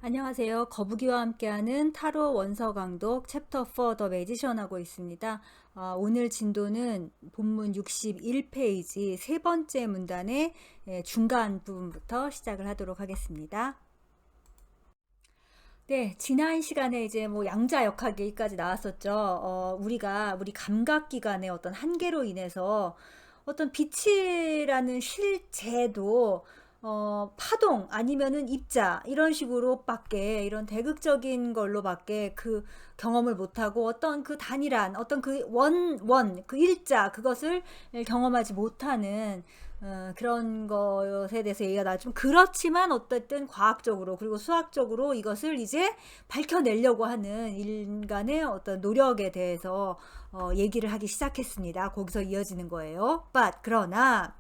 안녕하세요. 거북이와 함께하는 타로 원서 강독 챕터 4 더 매지션 하고 있습니다. 오늘 진도는 본문 61페이지 세 번째 문단의 중간 부분부터 시작을 하도록 하겠습니다. 네, 지난 시간에 이제 뭐 양자 역학계까지 나왔었죠. 우리 감각기관의 어떤 한계로 인해서 어떤 빛이라는 실제도 파동 아니면은 입자 이런 식으로밖에 이런 대극적인 걸로밖에 그 경험을 못하고 어떤 그 단일한 어떤 그 그 일자 그것을 경험하지 못하는 그런 것에 대해서 얘기가 나와. 좀 그렇지만 어쨌든 과학적으로 그리고 수학적으로 이것을 이제 밝혀내려고 하는 인간의 어떤 노력에 대해서 얘기를 하기 시작했습니다. 거기서 이어지는 거예요. 그러나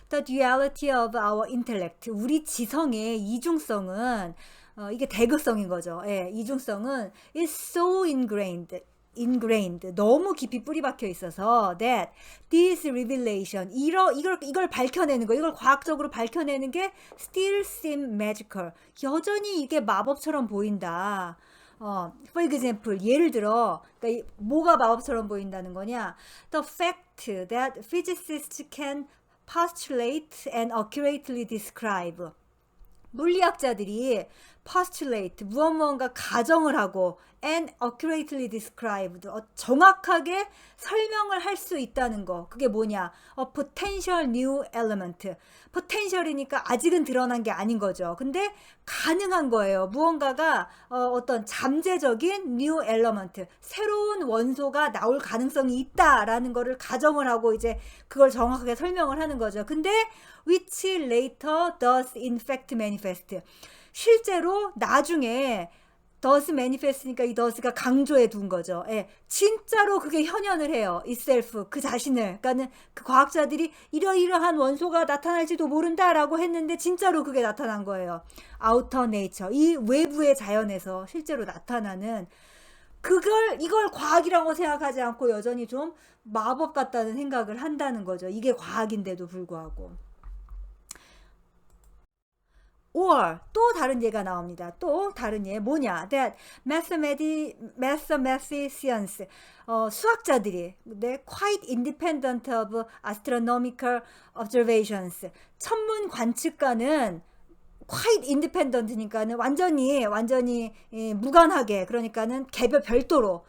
The duality of our intellect, 우리 지성의 이중성은 이게 대극성인 거죠. 예, 이중성은 is so ingrained, 너무 깊이 뿌리 박혀 있어서 that this revelation, 이걸 밝혀내는 거, 이걸 과학적으로 밝혀내는 게 still seem magical, 여전히 이게 마법처럼 보인다. For example, 예를 들어, 그러니까 뭐가 마법처럼 보인다는 거냐? The fact that physicists can postulate and accurately describe. 물리학자들이 postulate, 무언가 가정을 하고 and accurately described, 정확하게 설명을 할 수 있다는 거. 그게 뭐냐? A potential new element. potential이니까 아직은 드러난 게 아닌 거죠. 근데 가능한 거예요. 무언가가 어떤 잠재적인 new element, 새로운 원소가 나올 가능성이 있다라는 거를 가정을 하고 이제 그걸 정확하게 설명을 하는 거죠. 근데 which later does in fact manifest. 실제로 나중에 does manifest니까 이 does가 강조해 둔 거죠. 예, 진짜로 그게 현현을 해요. itself, 그 자신을. 그러니까는 그 과학자들이 이러이러한 원소가 나타날지도 모른다라고 했는데 진짜로 그게 나타난 거예요. outer nature, 이 외부의 자연에서 실제로 나타나는 이걸 과학이라고 생각하지 않고 여전히 좀 마법 같다는 생각을 한다는 거죠. 이게 과학인데도 불구하고. or 또 다른 예가 나옵니다. 또 다른 예 뭐냐? That mathematicians, 수학자들이 quite independent of astronomical observations, 천문 관측과는 quite independent니까는 완전히 무관하게, 그러니까는 개별 별도로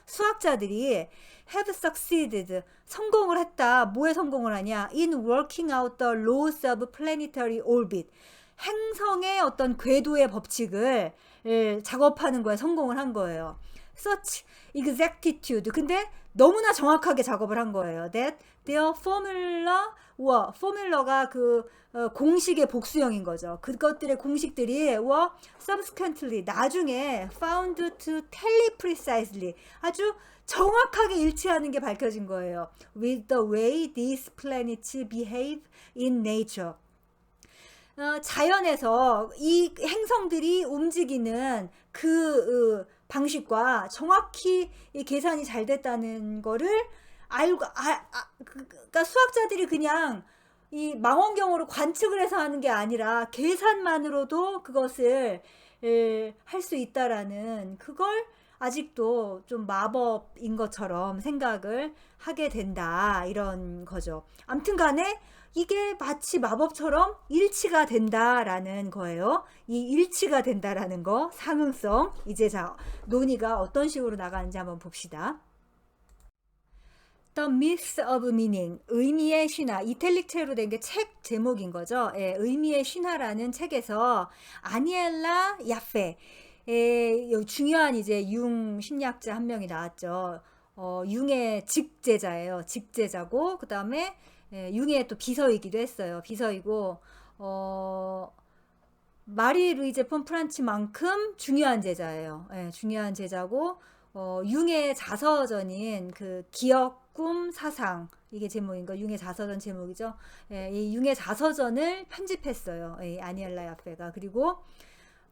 수학자들이 have succeeded, 성공을 했다. 뭐에 성공을 하냐? In working out the laws of planetary orbit, 행성의 어떤 궤도의 법칙을 작업하는 거에 성공을 한 거예요. Such exactitude, 근데 너무나 정확하게 작업을 한 거예요. That their 포뮬러가 그 공식의 복수형인 거죠. 그것들의 공식들이 were subsequently, 나중에 found to tally precisely, 아주 정확하게 일치하는 게 밝혀진 거예요. With the way these planets behave in nature. 자연에서 이 행성들이 움직이는 그 방식과 정확히 계산이 잘 됐다는 거를 알고, 그러니까 수학자들이 그냥 이 망원경으로 관측을 해서 하는 게 아니라 계산만으로도 그것을 할 수 있다라는, 그걸 아직도 좀 마법인 것처럼 생각을 하게 된다, 이런 거죠. 아무튼 간에 이게 마치 마법처럼 일치가 된다라는 거예요. 이 일치가 된다라는 거, 상응성. 이제 자, 논의가 어떤 식으로 나가는지 한번 봅시다. The Myth of Meaning, 의미의 신화, 이탈릭체로 된 게 책 제목인 거죠. 예, 의미의 신화라는 책에서 아니엘라 야페, 중요한 이제 융 심리학자 한 명이 나왔죠. 융의 직제자예요. 직제자고, 그 다음에 융의 또 비서이기도 했어요. 비서이고, 마리 루이제 폰 프란치만큼 중요한 제자예요. 예, 중요한 제자고, 융의 자서전인 그 기억, 꿈, 사상, 이게 제목인 거, 융의 자서전 제목이죠. 예, 이 융의 자서전을 편집했어요. 아니엘라 야페가. 그리고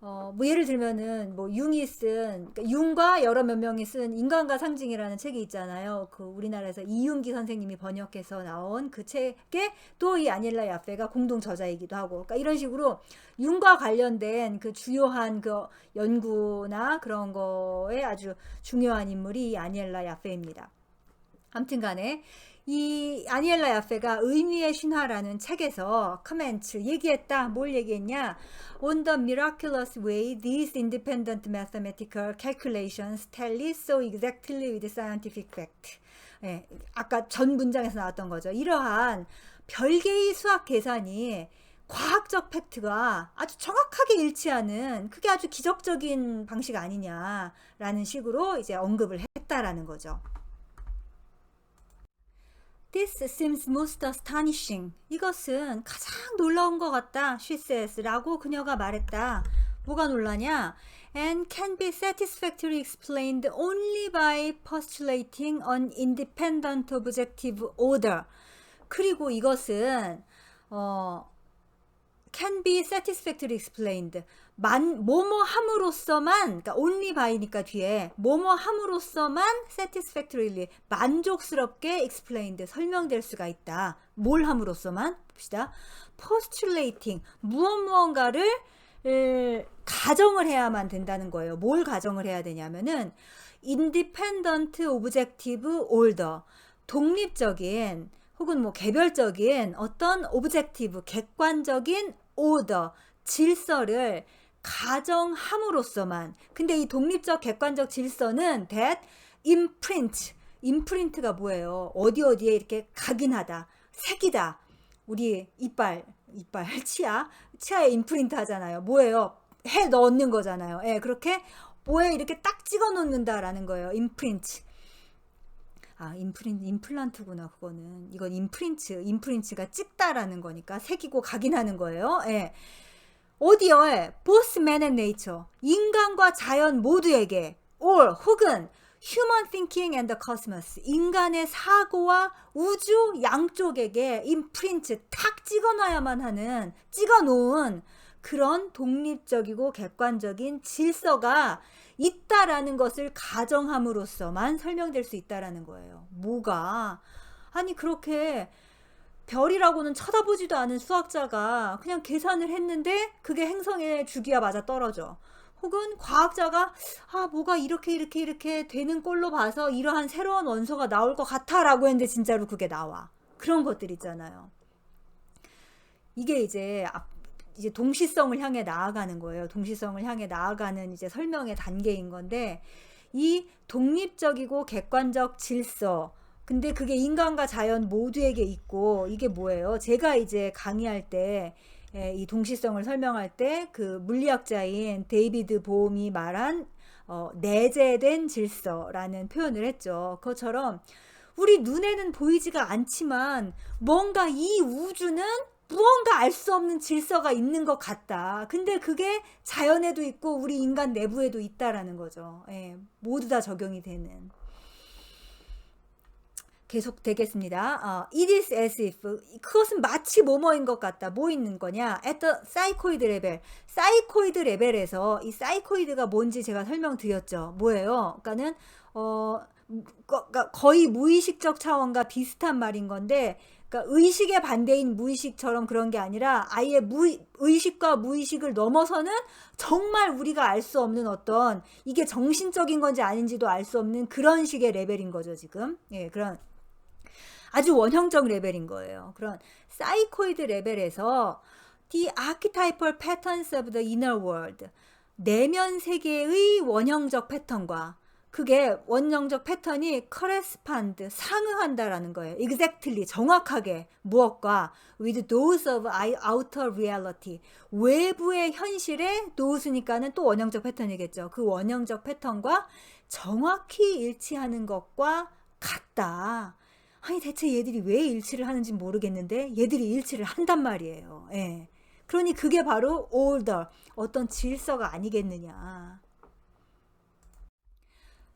뭐 예를 들면은 뭐 융이 쓴 그러니까 융과 여러 몇 명이 쓴 인간과 상징이라는 책이 있잖아요. 그 우리나라에서 이윤기 선생님이 번역해서 나온 그 책에 또 이 아니엘라 야페가 공동 저자이기도 하고, 그러니까 이런 식으로 융과 관련된 그 주요한 그 연구나 그런 거에 아주 중요한 인물이 이 아니엘라 야페입니다. 아무튼간에 이 아니엘라 야페가 의미의 신화라는 책에서 커멘트 얘기했다. 뭘 얘기했냐? On the miraculous way these independent mathematical calculations tally so exactly with scientific fact. 예, 아까 전 문장에서 나왔던 거죠. 이러한 별개의 수학 계산이 과학적 팩트가 아주 정확하게 일치하는 그게 아주 기적적인 방식 아니냐라는 식으로 이제 언급을 했다라는 거죠. This seems most astonishing. 이것은 가장 놀라운 것 같다. She says. 라고 그녀가 말했다. 뭐가 놀라냐? And can be satisfactorily explained only by postulating an independent objective order. 그리고 이것은 can be satisfactorily explained. 뭐뭐 함으로써만, 그러니까 only by니까 뒤에 뭐뭐 함으로써만 satisfactorily 만족스럽게 explained 설명될 수가 있다. 뭘 함으로써만? 봅시다. postulating 무언가를 가정을 해야만 된다는 거예요. 뭘 가정을 해야 되냐면은 independent objective order 독립적인 혹은 뭐 개별적인 어떤 objective 객관적인 order 질서를 가정함으로써만. 근데 이 독립적 객관적 질서는 that imprint가 뭐예요? 어디에 이렇게 각인하다, 새기다. 우리 이빨 치아에 임프린트 하잖아요. 뭐예요? 해 넣는 거잖아요. 예, 그렇게 뭐에 이렇게 딱 찍어 놓는다라는 거예요. 임프린트. 임플란트구나. 그거는. 이건 임프린트가 찍다라는 거니까 새기고 각인하는 거예요. 예. 어디에? both man and nature. 인간과 자연 모두에게 or 혹은 human thinking and the cosmos. 인간의 사고와 우주 양쪽에게 임프린트 탁 찍어놔야만 하는 찍어놓은 그런 독립적이고 객관적인 질서가 있다라는 것을 가정함으로써만 설명될 수 있다라는 거예요. 뭐가? 아니 그렇게 별이라고는 쳐다보지도 않은 수학자가 그냥 계산을 했는데 그게 행성의 주기와 맞아 떨어져. 혹은 과학자가 뭐가 이렇게 되는 꼴로 봐서 이러한 새로운 원소가 나올 것 같아 라고 했는데 진짜로 그게 나와. 그런 것들 있잖아요. 이게 이제 동시성을 향해 나아가는 거예요. 동시성을 향해 나아가는 이제 설명의 단계인 건데, 이 독립적이고 객관적 질서, 근데 그게 인간과 자연 모두에게 있고, 이게 뭐예요? 제가 이제 강의할 때 이 동시성을 설명할 때 그 물리학자인 데이비드 보움이 말한 내재된 질서라는 표현을 했죠. 그것처럼 우리 눈에는 보이지가 않지만 뭔가 이 우주는 무언가 알 수 없는 질서가 있는 것 같다. 근데 그게 자연에도 있고 우리 인간 내부에도 있다라는 거죠. 예, 모두 다 적용이 되는. 계속 되겠습니다. It is as if 그것은 마치 뭐뭐인 것 같다. 뭐 있는 거냐? At the psychoid level. 사이코이드 레벨에서 이 사이코이드가 뭔지 제가 설명드렸죠. 뭐예요? 그러니까는 거의 무의식적 차원과 비슷한 말인 건데, 그러니까 의식의 반대인 무의식처럼 그런 게 아니라 아예 의식과 무의식을 넘어서는 정말 우리가 알 수 없는 어떤 이게 정신적인 건지 아닌지도 알 수 없는 그런 식의 레벨인 거죠 지금. 예, 그런 아주 원형적 레벨인 거예요. 그런 사이코이드 레벨에서 The archetypal patterns of the inner world 내면 세계의 원형적 패턴과 그게 원형적 패턴이 correspond 상응한다라는 거예요. exactly 정확하게 무엇과 with those of outer reality 외부의 현실의 those니까는 또 원형적 패턴이겠죠. 그 원형적 패턴과 정확히 일치하는 것과 같다. 아니 대체 얘들이 왜 일치를 하는지 모르겠는데 얘들이 일치를 한단 말이에요. 예. 그러니 그게 바로 order 어떤 질서가 아니겠느냐.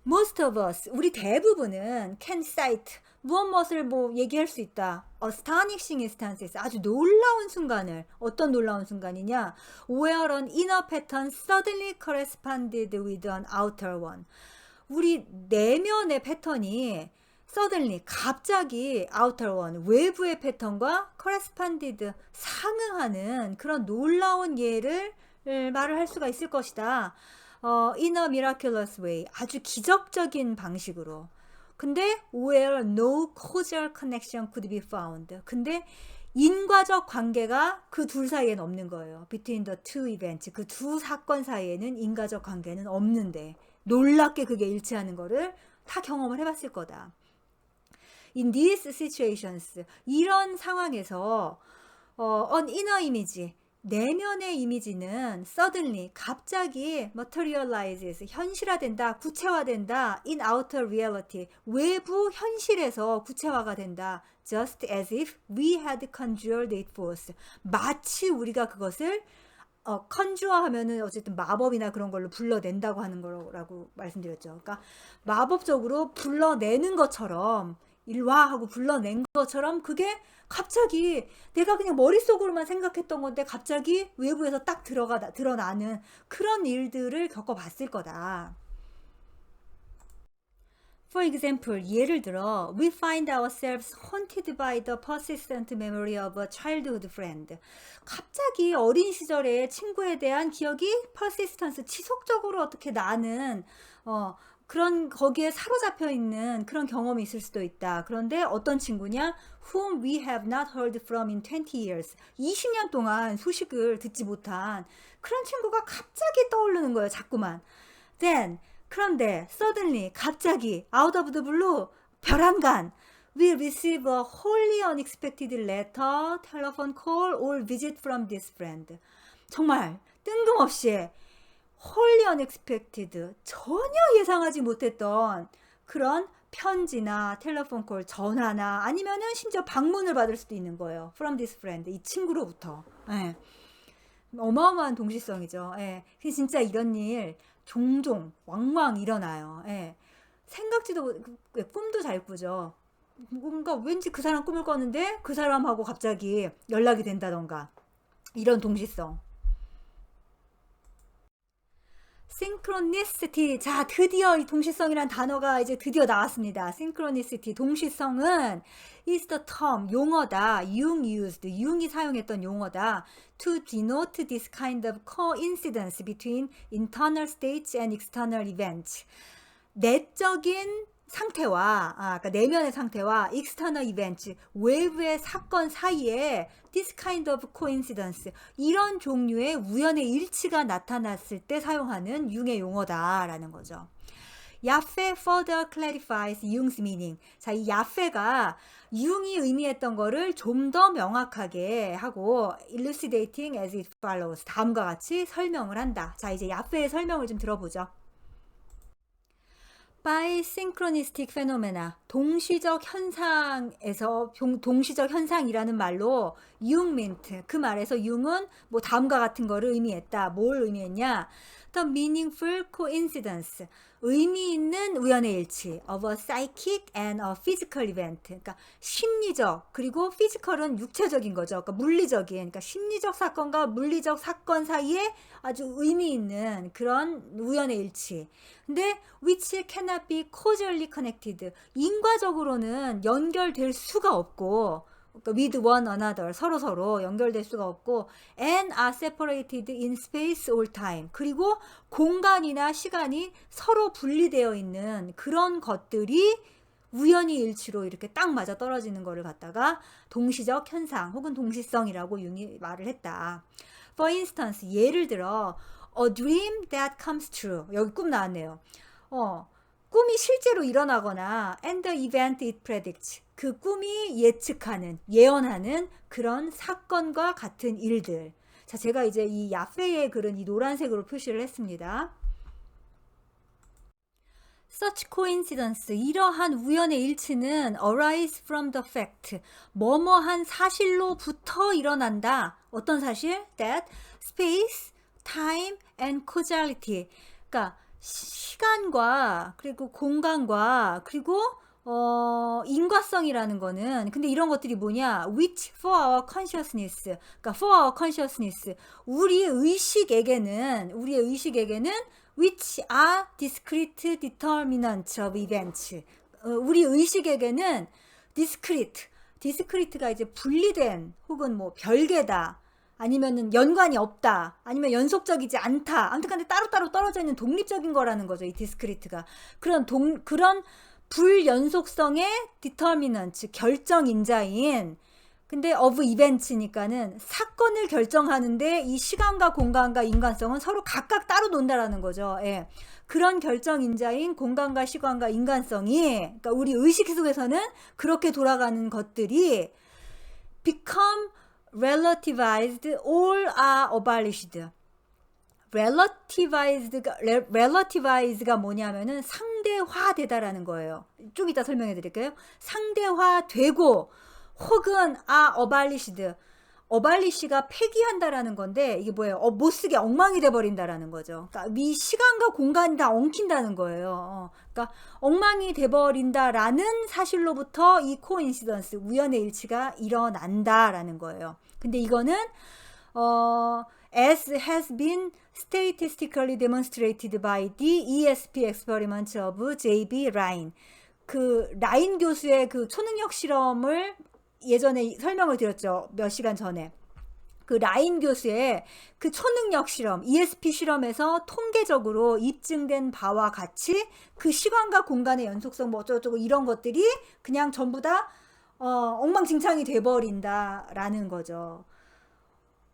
Most of us, 우리 대부분은 can cite, 무엇을 뭐 얘기할 수 있다. Astonishing instances, 아주 놀라운 순간을, 어떤 놀라운 순간이냐? Where an inner pattern suddenly corresponded with an outer one. 우리 내면의 패턴이 suddenly, 갑자기 outer one, 외부의 패턴과 corresponded, 상응하는 그런 놀라운 예를 말을 할 수가 있을 것이다. In a miraculous way, 아주 기적적인 방식으로. 근데 where no causal connection could be found. 근데 인과적 관계가 그 둘 사이에는 없는 거예요. Between the two events. 그 두 사건 사이에는 인과적 관계는 없는데 놀랍게 그게 일치하는 거를 다 경험을 해봤을 거다. In these situations, 이런 상황에서 an inner image, 내면의 이미지는 suddenly, 갑자기 materializes, 현실화된다, 구체화된다, in outer reality, 외부 현실에서 구체화가 된다. Just as if we had conjured it forth. 마치 우리가 그것을 컨주어 하면은 어쨌든 마법이나 그런 걸로 불러낸다고 하는 거라고 말씀드렸죠. 그러니까 마법적으로 불러내는 것처럼 일와 하고 불러낸 것처럼 그게 갑자기 내가 그냥 머릿속으로만 생각했던 건데 갑자기 외부에서 딱 드러나는 그런 일들을 겪어봤을 거다. For example, 예를 들어, we find ourselves haunted by the persistent memory of a childhood friend. 갑자기 어린 시절의 친구에 대한 기억이 persistence, 지속적으로 어떻게 나는 그런 거기에 사로잡혀 있는 그런 경험이 있을 수도 있다. 그런데 어떤 친구냐? Whom we have not heard from in 20 years. 20년 동안 소식을 듣지 못한 그런 친구가 갑자기 떠오르는 거예요. 자꾸만. Then, 그런데 suddenly, 갑자기 out of the blue, 별안간 we receive a wholly unexpected letter, telephone call or visit from this friend. 정말 뜬금없이 wholly unexpected, 전혀 예상하지 못했던 그런 편지나 텔레폰 콜, 전화나 아니면은 심지어 방문을 받을 수도 있는 거예요. From this friend, 이 친구로부터. 예. 어마어마한 동시성이죠. 예. 진짜 이런 일 종종 왕왕 일어나요. 예. 생각지도 꿈도 잘 꾸죠. 뭔가 왠지 그 사람 꿈을 꿨는데 그 사람하고 갑자기 연락이 된다던가 이런 동시성. synchronicity. 자, 드디어 이 동시성이란 단어가 이제 드디어 나왔습니다. synchronicity. 동시성은 is the term, 용어다. 융이 사용했던 용어다. to denote this kind of coincidence between internal states and external events. 내적인 상태와 그러니까 내면의 상태와 external events, 외부의 사건 사이에 this kind of coincidence, 이런 종류의 우연의 일치가 나타났을 때 사용하는 융의 용어다라는 거죠. 야페 further clarifies 융's meaning. 자, 이 야페가 융이 의미했던 거를 좀 더 명확하게 하고 elucidating as it follows. 다음과 같이 설명을 한다. 자, 이제 야페의 설명을 좀 들어보죠. By synchronistic phenomena, 동시적 현상에서 동시적 현상이라는 말로 융 meant, 그 말에서 융은 뭐 다음과 같은 거를 의미했다. 뭘 의미했냐? The meaningful coincidence, 의미 있는 우연의 일치 of a psychic and a physical event. 그러니까 심리적 그리고 physical은 육체적인 거죠. 그러니까 물리적인, 그러니까 심리적 사건과 물리적 사건 사이에 아주 의미 있는 그런 우연의 일치. 근데 which cannot be causally connected, 인과적으로는 연결될 수가 없고, 그러니까 with one another, 서로 연결될 수가 없고, and are separated in space or time, 그리고 공간이나 시간이 서로 분리되어 있는 그런 것들이 우연히 일치로 이렇게 딱 맞아 떨어지는 거를 갖다가 동시적 현상 혹은 동시성이라고 융이 말을 했다. For instance, 예를 들어 a dream that comes true. 여기 꿈 나왔네요. 꿈이 실제로 일어나거나 and the event it predicts. 그 꿈이 예측하는, 예언하는 그런 사건과 같은 일들. 자, 제가 이제 이 야페의 글은 이 노란색으로 표시를 했습니다. Such coincidence, 이러한 우연의 일치는 arise from the fact, 뭐뭐한 사실로부터 일어난다. 어떤 사실? That space, time, and causality. 그러니까 시간과 그리고 공간과 그리고 인과성이라는 거는 근데 이런 것들이 뭐냐? which for our consciousness. 그러니까 for our consciousness. 우리의 의식에게는 which are discrete determinants of events. 우리 의식에게는 discrete가 이제 분리된 혹은 뭐 별개다. 아니면은 연관이 없다. 아니면 연속적이지 않다. 아무튼 간에 따로따로 떨어져 있는 독립적인 거라는 거죠. 이 디스크리트가. 그런 불연속성의 determinant, 결정인자인 근데 of events니까는 사건을 결정하는데 이 시간과 공간과 인간성은 서로 각각 따로 논다라는 거죠. 예. 그런 결정인자인 공간과 시간과 인간성이 그러니까 우리 의식 속에서는 그렇게 돌아가는 것들이 become relativized, all are abolished. relativize가 뭐냐면은 상대화되다라는 거예요. 좀 이따 설명해 드릴게요. 상대화되고 혹은 abolished. abolish가 폐기한다라는 건데 이게 뭐예요? 못 쓰게 엉망이 돼 버린다라는 거죠. 그러니까 이 시간과 공간이 다 엉킨다는 거예요. 그러니까 엉망이 돼 버린다라는 사실로부터 이 코인시던스, 우연의 일치가 일어난다라는 거예요. 근데 이거는 as has been statistically demonstrated by the ESP experiment of J.B. Ryan. 그 라인 교수의 그 초능력 실험을 예전에 설명을 드렸죠. 몇 시간 전에. 그 라인 교수의 그 초능력 실험, ESP 실험에서 통계적으로 입증된 바와 같이 그 시간과 공간의 연속성 뭐 어쩌고저쩌고 이런 것들이 그냥 전부 다 엉망진창이 돼버린다라는 거죠.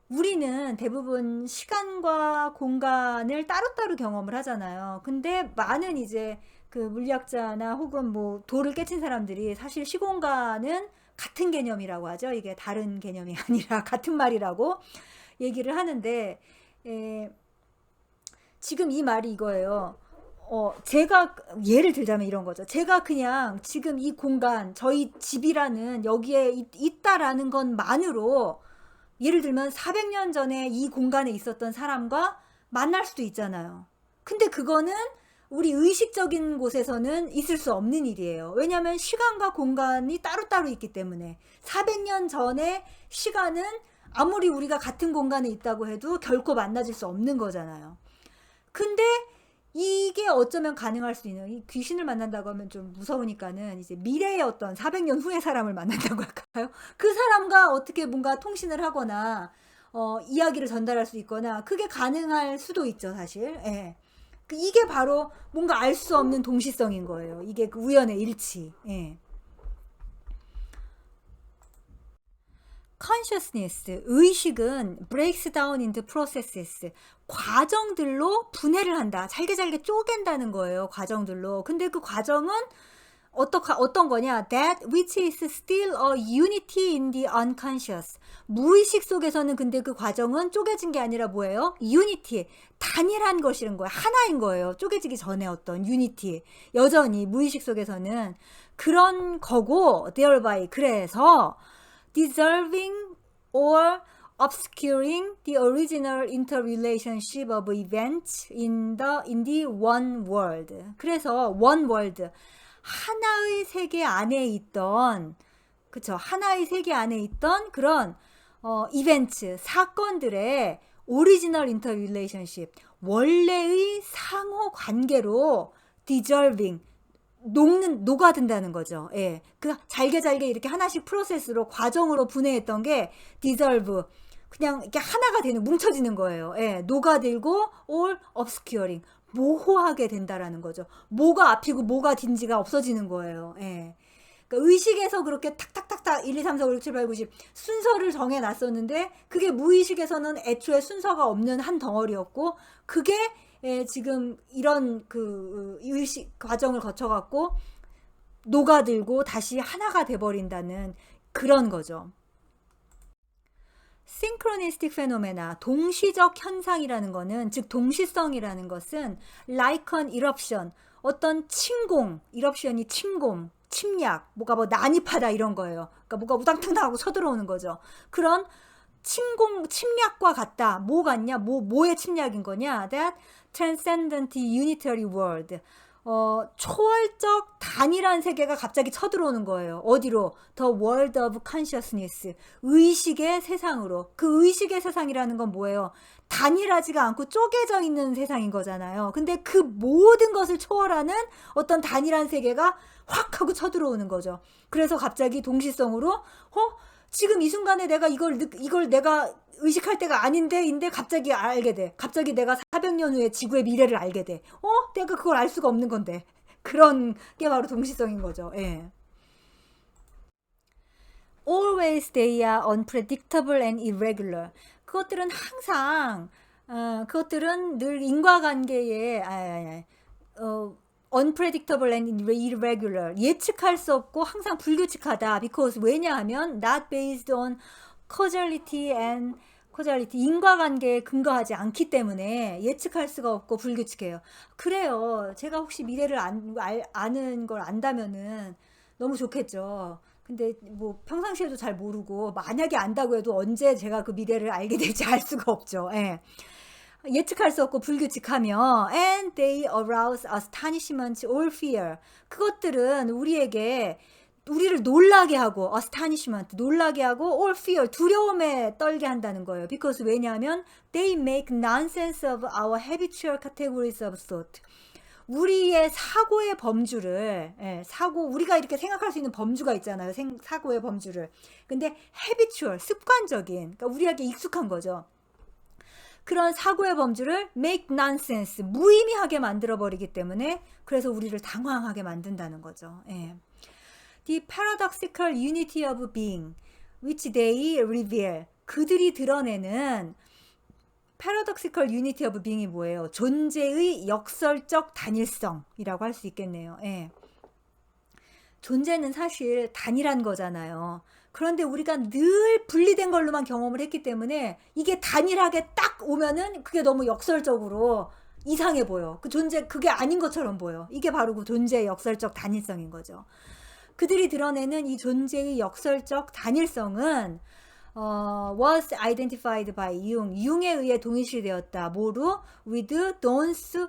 우리는 대부분 시간과 공간을 따로따로 경험을 하잖아요. 근데 많은 이제 그 물리학자나 혹은 뭐 도를 깨친 사람들이 사실 시공간은 같은 개념이라고 하죠. 이게 다른 개념이 아니라 같은 말이라고 얘기를 하는데 지금 이 말이 이거예요. 제가 예를 들자면 이런 거죠. 제가 그냥 지금 이 공간, 저희 집이라는 여기에 있다라는 것만으로 예를 들면 400년 전에 이 공간에 있었던 사람과 만날 수도 있잖아요. 근데 그거는 우리 의식적인 곳에서는 있을 수 없는 일이에요. 왜냐하면 시간과 공간이 따로따로 있기 때문에 400년 전의 시간은 아무리 우리가 같은 공간에 있다고 해도 결코 만나질 수 없는 거잖아요. 근데 이게 어쩌면 가능할 수 있는 이 귀신을 만난다고 하면 좀 무서우니까는 이제 미래의 어떤 400년 후의 사람을 만난다고 할까요? 그 사람과 어떻게 뭔가 통신을 하거나 이야기를 전달할 수 있거나 그게 가능할 수도 있죠, 사실. 예. 이게 바로 뭔가 알 수 없는 동시성인 거예요. 이게 그 우연의 일치. 예. consciousness, 의식은 breaks down into processes, 과정들로 분해를 한다. 잘게 쪼갠다는 거예요. 과정들로. 근데 그 과정은 어떤 거냐? That which is still a unity in the unconscious. 무의식 속에서는 근데 그 과정은 쪼개진 게 아니라 뭐예요? unity. 단일한 것이란 거예요. 하나인 거예요. 쪼개지기 전에 어떤 unity. 여전히 무의식 속에서는 그런 거고, thereby. 그래서 dissolving or obscuring the original interrelationship of events in the one world. 그래서 one world. 하나의 세계 안에 있던, 그쵸, 하나의 세계 안에 있던 그런 이벤트, 사건들의 오리지널 인터릴레이션십, 원래의 상호 관계로 dissolving, 녹아든다는 거죠. 예. 그 잘게 이렇게 하나씩 프로세스로 과정으로 분해했던 게 dissolve, 그냥 이렇게 하나가 되는, 뭉쳐지는 거예요. 예. 녹아들고 or obscuring, 모호하게 된다라는 거죠. 뭐가 앞이고 뭐가 뒤인지가 없어지는 거예요. 예. 그러니까 의식에서 그렇게 탁탁탁탁 1, 2, 3, 4, 5, 6, 7, 8, 9, 10 순서를 정해 놨었는데 그게 무의식에서는 애초에 순서가 없는 한 덩어리였고 그게 지금 이런 그 의식 과정을 거쳐갖고 녹아들고 다시 하나가 돼버린다는 그런 거죠. synchronistic phenomena, 동시적 현상이라는 거는, 즉 동시성이라는 것은 like an eruption, 어떤 침공, eruption이 침공, 침략, 뭐가 뭐 난입하다 이런 거예요. 그러니까 뭐가 우당탕당하고 쳐들어오는 거죠. 그런 침략과 같다. 뭐 같냐? 뭐의 침략인 거냐? That transcendent unitary world. 초월적 단일한 세계가 갑자기 쳐들어오는 거예요. 어디로? The world of consciousness. 의식의 세상으로. 그 의식의 세상이라는 건 뭐예요? 단일하지가 않고 쪼개져 있는 세상인 거잖아요. 근데 그 모든 것을 초월하는 어떤 단일한 세계가 확 하고 쳐들어오는 거죠. 그래서 갑자기 동시성으로 지금 이 순간에 내가 이걸 내가 의식할 때가 아닌데 갑자기 알게 돼. 갑자기 내가 400년 후에 지구의 미래를 알게 돼. 내가 그걸 알 수가 없는 건데. 그런 게 바로 동시성인 거죠. 예. Always they are unpredictable and irregular. 그것들은 항상 그것들은 늘 인과관계에 unpredictable and irregular. 예측할 수 없고 항상 불규칙하다. Because 왜냐하면 not based on causality. 인과관계에 근거하지 않기 때문에 예측할 수가 없고 불규칙해요. 그래요. 제가 혹시 미래를 아는 걸 안다면은 너무 좋겠죠. 근데 뭐 평상시에도 잘 모르고 만약에 안다고 해도 언제 제가 그 미래를 알게 될지 알 수가 없죠. 예. 예측할 수 없고 불규칙하며 and they arouse astonishment or fear. 그것들은 우리를 놀라게 하고 astonishment 놀라게 하고 or fear 두려움에 떨게 한다는 거예요. Because 왜냐하면 they make nonsense of our habitual categories of thought. 우리의 사고의 범주를 우리가 이렇게 생각할 수 있는 범주가 있잖아요. 사고의 범주를. 근데 habitual 습관적인 그러니까 우리에게 익숙한 거죠. 그런 사고의 범주를 make nonsense 무의미하게 만들어 버리기 때문에 그래서 우리를 당황하게 만든다는 거죠. 예. The paradoxical unity of being which they reveal. 그들이 드러내는 paradoxical unity of being이 뭐예요? 존재의 역설적 단일성이라고 할 수 있겠네요. 예. 존재는 사실 단일한 거잖아요. 그런데 우리가 늘 분리된 걸로만 경험을 했기 때문에 이게 단일하게 딱 오면은 그게 너무 역설적으로 이상해 보여. 그 존재 그게 아닌 것처럼 보여. 이게 바로 그 존재의 역설적 단일성인 거죠. 그들이 드러내는 이 존재의 역설적 단일성은 was identified by 융에 의해 동일시되었다. 뭐로? with dons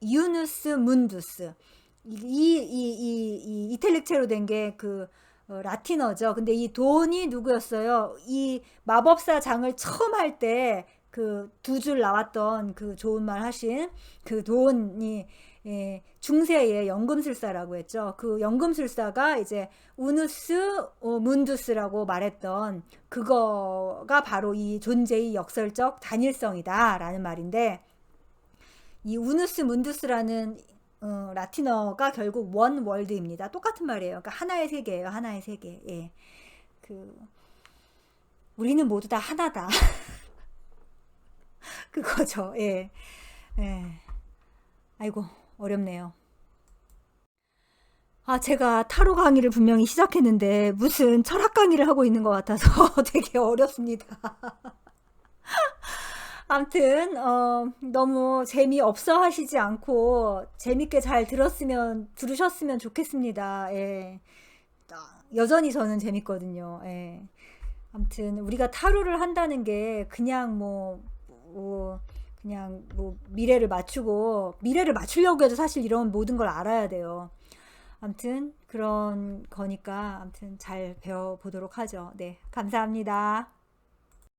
unus mundus. 이 이탈릭체로 된 게 그 라틴어죠. 근데 이 돈이 누구였어요? 이 마법사 장을 처음 할 때 그 두 줄 나왔던 그 좋은 말 하신 그 돈이 중세의 연금술사라고 했죠. 그 연금술사가 이제 우누스 문두스라고 말했던 그거가 바로 이 존재의 역설적 단일성이다 라는 말인데 이 우누스 문두스라는 라틴어가 결국 원 월드입니다. 똑같은 말이에요. 그러니까 하나의 세계예요. 하나의 세계. 예. 우리는 모두 다 하나다. 그거죠. 예. 예. 아이고 어렵네요. 제가 타로 강의를 분명히 시작했는데 무슨 철학 강의를 하고 있는 것 같아서 되게 어렵습니다. 아무튼 너무 재미없어 하시지 않고 재밌게 잘 들으셨으면 좋겠습니다. 예. 여전히 저는 재밌거든요. 예. 아무튼 우리가 타로를 한다는 게 그냥 그냥 미래를 맞추려고 해도 사실 이런 모든 걸 알아야 돼요. 아무튼 그런 거니까 아무튼 잘 배워보도록 하죠. 네, 감사합니다.